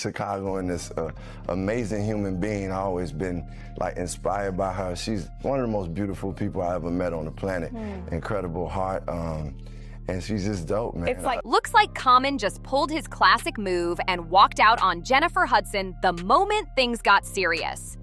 Chicago and this amazing human being. I've always been like inspired by her. She's one of the most beautiful people I ever met on the planet. Incredible heart, and she's just dope, man. Looks like Common just pulled his classic move and walked out on Jennifer Hudson the moment things got serious.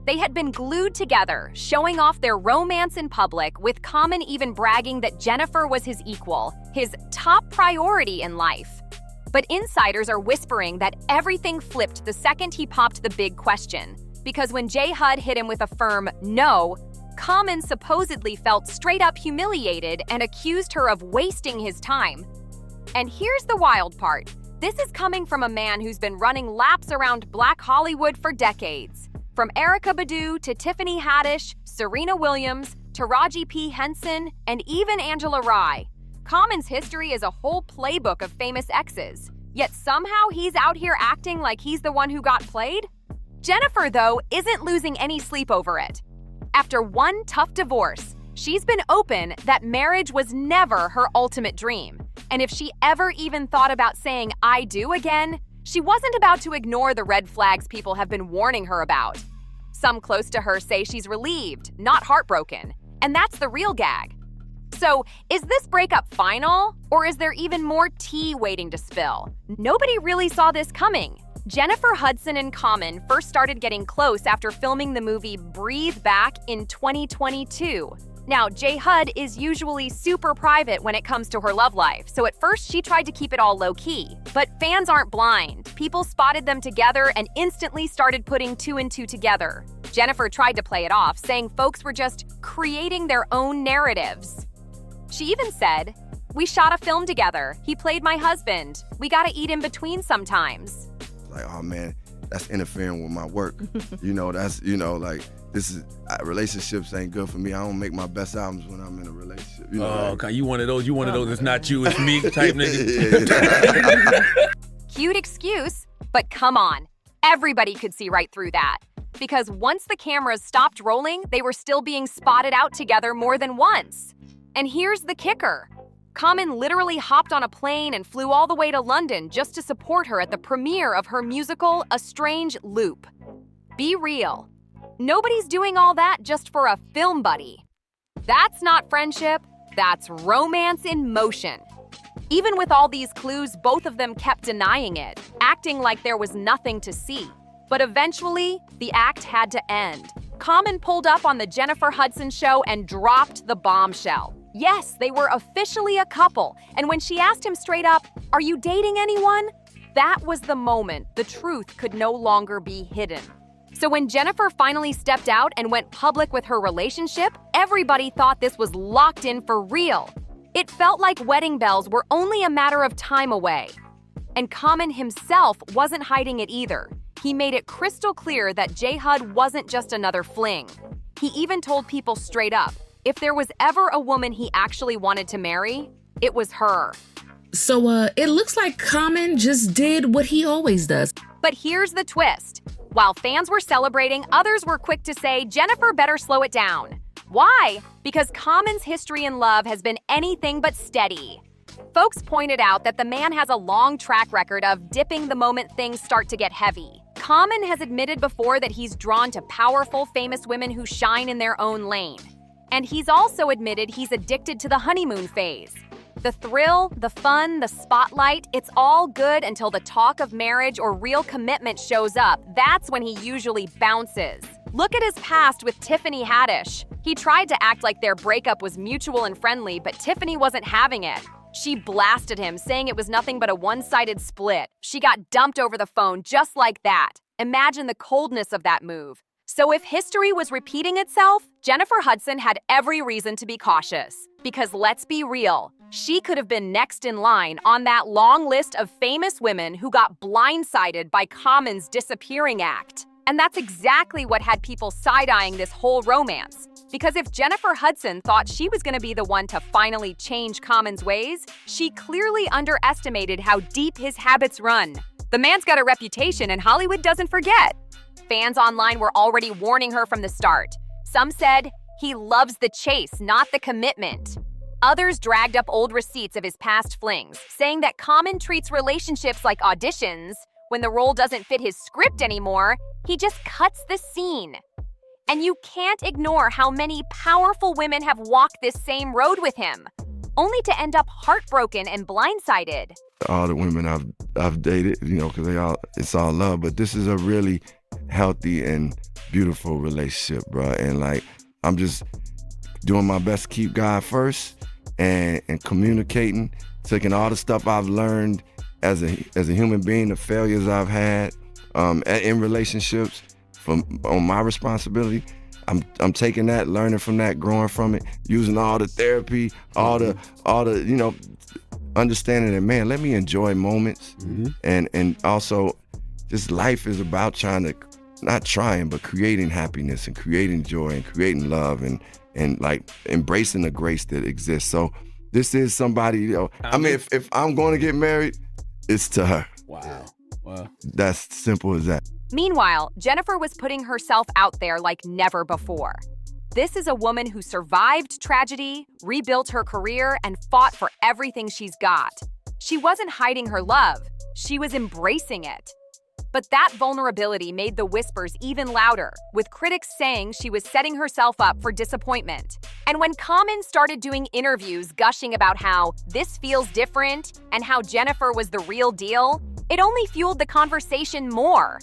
They had been glued together, showing off their romance in public, with Common even bragging that Jennifer was his equal, his top priority in life. But insiders are whispering that everything flipped the second he popped the big question. Because when J. Hud hit him with a firm no, Common supposedly felt straight up humiliated and accused her of wasting his time. And here's the wild part. This is coming from a man who's been running laps around Black Hollywood for decades. From Erykah Badu to Tiffany Haddish, Serena Williams, Taraji P. Henson, and even Angela Rye. Common's history is a whole playbook of famous exes, yet somehow he's out here acting like he's the one who got played? Jennifer, though, isn't losing any sleep over it. After one tough divorce, she's been open that marriage was never her ultimate dream. And if she ever even thought about saying "I do" again, she wasn't about to ignore the red flags people have been warning her about. Some close to her say she's relieved, not heartbroken. And that's the real gag. So, is this breakup final, or is there even more tea waiting to spill? Nobody really saw this coming. Jennifer Hudson and Common first started getting close after filming the movie Breathe back in 2022. Now, J. Hud is usually super private when it comes to her love life, so at first she tried to keep it all low-key. But fans aren't blind. People spotted them together and instantly started putting two and two together. Jennifer tried to play it off, saying folks were just creating their own narratives. She even said, "We shot a film together. He played my husband. We gotta eat in between sometimes." Like, oh man, that's interfering with my work. Like, this is, relationships ain't good for me. I don't make my best albums when I'm in a relationship. Okay, you one of those, it's not you, it's me type nigga. Cute excuse, but come on. Everybody could see right through that. Because once the cameras stopped rolling, they were still being spotted out together more than once. And here's the kicker. Common literally hopped on a plane and flew all the way to London just to support her at the premiere of her musical, A Strange Loop. Be real. Nobody's doing all that just for a film buddy. That's not friendship, that's romance in motion. Even with all these clues, both of them kept denying it, acting like there was nothing to see. But eventually, the act had to end. Common pulled up on the Jennifer Hudson show and dropped the bombshell. Yes, they were officially a couple, and when she asked him straight up, "Are you dating anyone?" that was the moment the truth could no longer be hidden. So when Jennifer finally stepped out and went public with her relationship, everybody thought this was locked in for real. It felt like wedding bells were only a matter of time away. And Common himself wasn't hiding it either. He made it crystal clear that J. Hud wasn't just another fling. He even told people straight up, if there was ever a woman he actually wanted to marry, it was her. So, it looks like Common just did what he always does. But here's the twist. While fans were celebrating, others were quick to say, Jennifer better slow it down. Why? Because Common's history in love has been anything but steady. Folks pointed out that the man has a long track record of dipping the moment things start to get heavy. Common has admitted before that he's drawn to powerful, famous women who shine in their own lane. And he's also admitted he's addicted to the honeymoon phase. The thrill, the fun, the spotlight, it's all good until the talk of marriage or real commitment shows up. That's when he usually bounces. Look at his past with Tiffany Haddish. He tried to act like their breakup was mutual and friendly, but Tiffany wasn't having it. She blasted him, saying it was nothing but a one-sided split. She got dumped over the phone just like that. Imagine the coldness of that move. So if history was repeating itself, Jennifer Hudson had every reason to be cautious. Because let's be real, she could have been next in line on that long list of famous women who got blindsided by Common's disappearing act. And that's exactly what had people side-eyeing this whole romance. Because if Jennifer Hudson thought she was going to be the one to finally change Common's ways, she clearly underestimated how deep his habits run. The man's got a reputation and Hollywood doesn't forget. Fans online were already warning her from the start. Some said, he loves the chase, not the commitment. Others dragged up old receipts of his past flings, saying that Common treats relationships like auditions, When the role doesn't fit his script anymore, he just cuts the scene. And you can't ignore how many powerful women have walked this same road with him, only to end up heartbroken and blindsided. All the women I've dated, because it's all love, but this is a really healthy and beautiful relationship, bro. And I'm just doing my best to keep God first and communicating, taking all the stuff I've learned as a human being, the failures I've had in relationships, on my responsibility. I'm taking that, learning from that, growing from it, using all the therapy, all the understanding that, man, let me enjoy moments. And also just life is about creating happiness and creating joy and creating love and embracing the grace that exists. So this is somebody, if I'm going to get married, it's to her. Wow. That's simple as that. Meanwhile, Jennifer was putting herself out there like never before. This is a woman who survived tragedy, rebuilt her career, and fought for everything she's got. She wasn't hiding her love, she was embracing it. But that vulnerability made the whispers even louder, with critics saying she was setting herself up for disappointment. And when Common started doing interviews gushing about how this feels different and how Jennifer was the real deal, it only fueled the conversation more.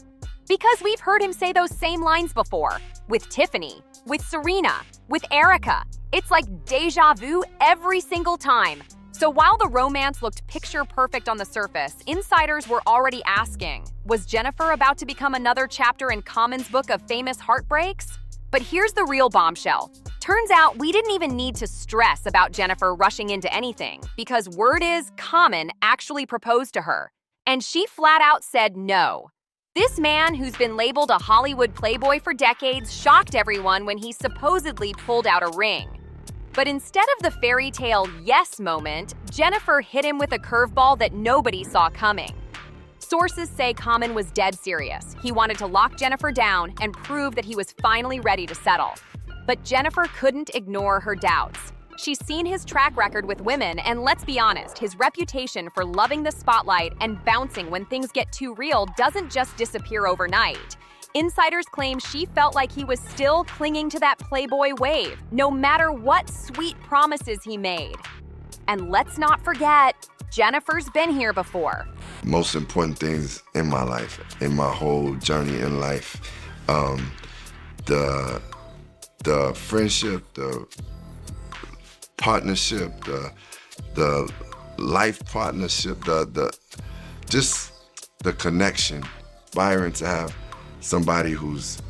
Because we've heard him say those same lines before, with Tiffany, with Serena, with Erica. It's like deja vu every single time. So while the romance looked picture perfect on the surface, insiders were already asking, was Jennifer about to become another chapter in Common's book of famous heartbreaks? But here's the real bombshell. Turns out we didn't even need to stress about Jennifer rushing into anything, because word is Common actually proposed to her. And she flat out said no. This man, who's been labeled a Hollywood playboy for decades, shocked everyone when he supposedly pulled out a ring. But instead of the fairy tale yes moment, Jennifer hit him with a curveball that nobody saw coming. Sources say Common was dead serious. He wanted to lock Jennifer down and prove that he was finally ready to settle. But Jennifer couldn't ignore her doubts. She's seen his track record with women, and let's be honest, his reputation for loving the spotlight and bouncing when things get too real doesn't just disappear overnight. Insiders claim she felt like he was still clinging to that playboy wave, no matter what sweet promises he made. And let's not forget, Jennifer's been here before. Most important things in my life, in my whole journey in life, the friendship, the partnership, the life partnership, just the connection. Aspiring to have somebody who's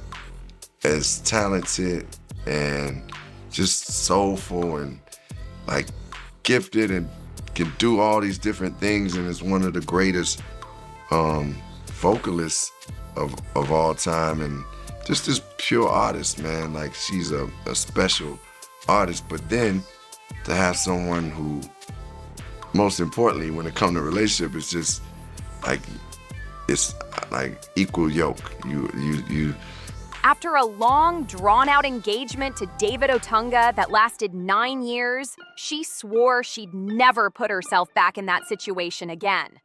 as talented and just soulful and gifted and can do all these different things and is one of the greatest vocalists of all time and just this pure artist, man. She's a special artist, but then to have someone who, most importantly, when it comes to relationship, it's just it's equal yoke. You. After a long, drawn-out engagement to David Otunga that lasted 9 years, she swore she'd never put herself back in that situation again.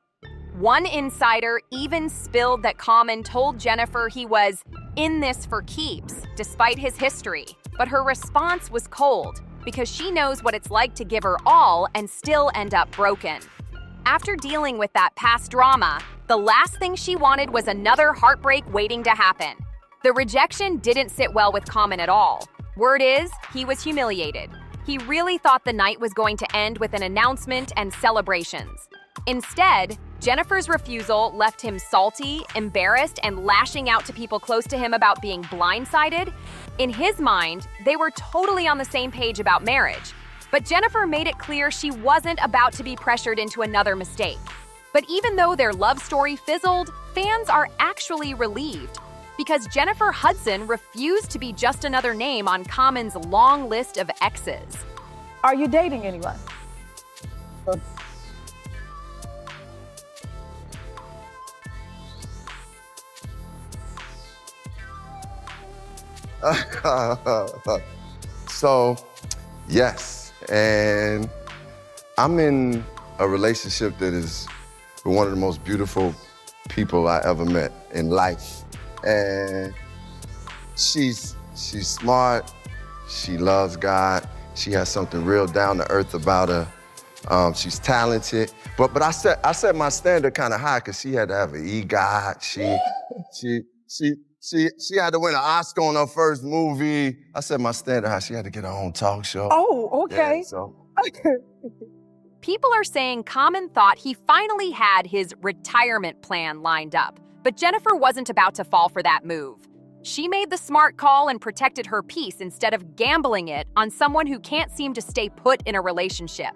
One insider even spilled that Common told Jennifer he was in this for keeps, despite his history. But her response was cold, because she knows what it's like to give her all and still end up broken. After dealing with that past drama, the last thing she wanted was another heartbreak waiting to happen. The rejection didn't sit well with Common at all. Word is, he was humiliated. He really thought the night was going to end with an announcement and celebrations. Instead, Jennifer's refusal left him salty, embarrassed, and lashing out to people close to him about being blindsided. In his mind, they were totally on the same page about marriage. But Jennifer made it clear she wasn't about to be pressured into another mistake. But even though their love story fizzled, fans are actually relieved, because Jennifer Hudson refused to be just another name on Common's long list of exes. Are you dating anyone? So, yes, and I'm in a relationship that is one of the most beautiful people I ever met in life. And she's smart, she loves God, she has something real down to earth about her. She's talented, but I set my standard kind of high because she had to have an EGOT. She had to win an Oscar on her first movie. I set my standard high. She had to get her own talk show. Oh, okay. Yeah, so. People are saying Common thought he finally had his retirement plan lined up, but Jennifer wasn't about to fall for that move. She made the smart call and protected her peace instead of gambling it on someone who can't seem to stay put in a relationship.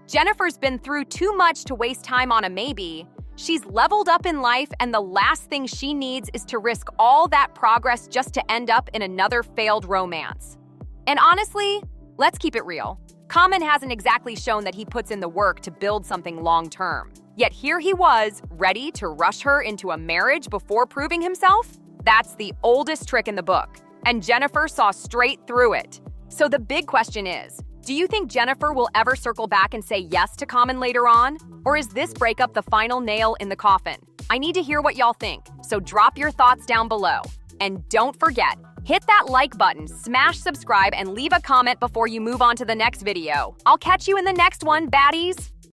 Jennifer's been through too much to waste time on a maybe. She's leveled up in life, and the last thing she needs is to risk all that progress just to end up in another failed romance. And honestly, let's keep it real. Common hasn't exactly shown that he puts in the work to build something long-term. Yet here he was, ready to rush her into a marriage before proving himself? That's the oldest trick in the book, and Jennifer saw straight through it. So the big question is, do you think Jennifer will ever circle back and say yes to Common later on? Or is this breakup the final nail in the coffin? I need to hear what y'all think, so drop your thoughts down below. And don't forget, hit that like button, smash subscribe, and leave a comment before you move on to the next video. I'll catch you in the next one, baddies!